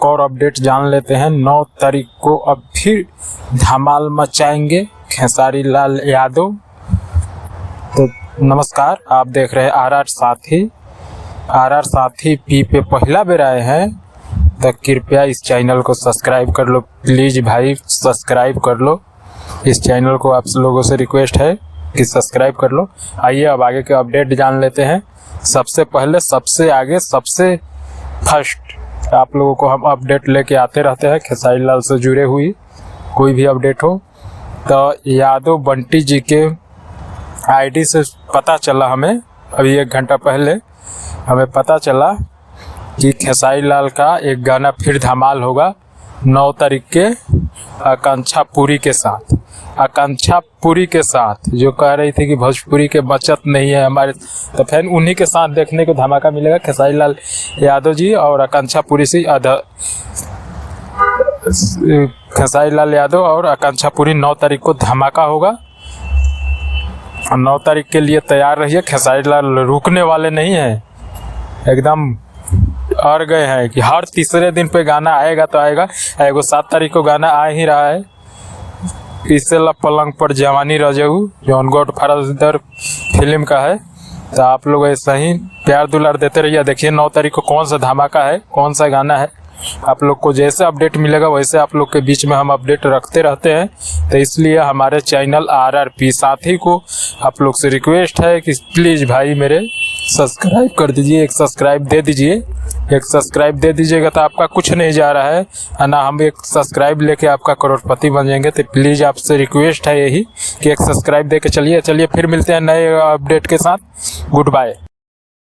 और अपडेट जान लेते हैं। 9 तारीख को अब फिर धमाल मचाएंगे खेसारी लाल यादव। तो नमस्कार, आप देख रहे हैं आर साथी पी पे पहला बेर आए हैं तो कृपया इस चैनल को सब्सक्राइब कर लो। प्लीज़ भाई सब्सक्राइब कर लो इस चैनल को, आप लोगों से रिक्वेस्ट है कि सब्सक्राइब कर लो। आइए अब आगे के अपडेट जान लेते हैं। सबसे पहले, सबसे आगे, सबसे फर्स्ट आप लोगों को हम अपडेट लेके आते रहते हैं खेसारी लाल से जुड़े हुई कोई भी अपडेट हो। तो यादव बंटी जी के आईडी से पता चला, हमें अभी 1 घंटा पहले हमें पता चला कि खेसारी लाल का एक गाना फिर धमाल होगा 9 तारीख के आकांक्षा पुरी के साथ। आकांक्षा पुरी के साथ जो कह रही थी कि भोजपुरी के बचत नहीं है हमारे, तो फिर उन्हीं के साथ देखने को धमाका मिलेगा। खेसारी लाल यादव जी और आकांक्षा पुरी से खेसारी लाल यादव और आकांक्षा पुरी 9 तारीख को धमाका होगा। 9 तारीख के लिए तैयार रहिए। खेसारी लाल रुकने वाले नहीं हैं, एकदम अड़ गए हैं कि हर तीसरे दिन पे गाना आएगा तो आएगा। एगो 7 तारीख को गाना आ ही रहा है, पीसेला पलंग पर जवानी रजऊ, जो गॉडफादर फिल्म का है। तो आप लोग ऐसा ही प्यार दुलार देते रहिए। देखिए 9 तारीख को कौन सा धमाका है, कौन सा गाना है। आप लोग को जैसे अपडेट मिलेगा वैसे आप लोग के बीच में हम अपडेट रखते रहते हैं। तो इसलिए हमारे चैनल RRP साथी को आप लोग से रिक्वेस्ट है कि प्लीज़ भाई मेरे सब्सक्राइब कर दीजिए, एक सब्सक्राइब दे दीजिए। एक सब्सक्राइब दे दीजिएगा तो आपका कुछ नहीं जा रहा है ना, हम एक सब्सक्राइब लेके आपका करोड़पति बन जाएंगे। तो प्लीज़ आपसे रिक्वेस्ट है यही कि एक सब्सक्राइब दे के चलिए। फिर मिलते हैं नए अपडेट के साथ। Good bye.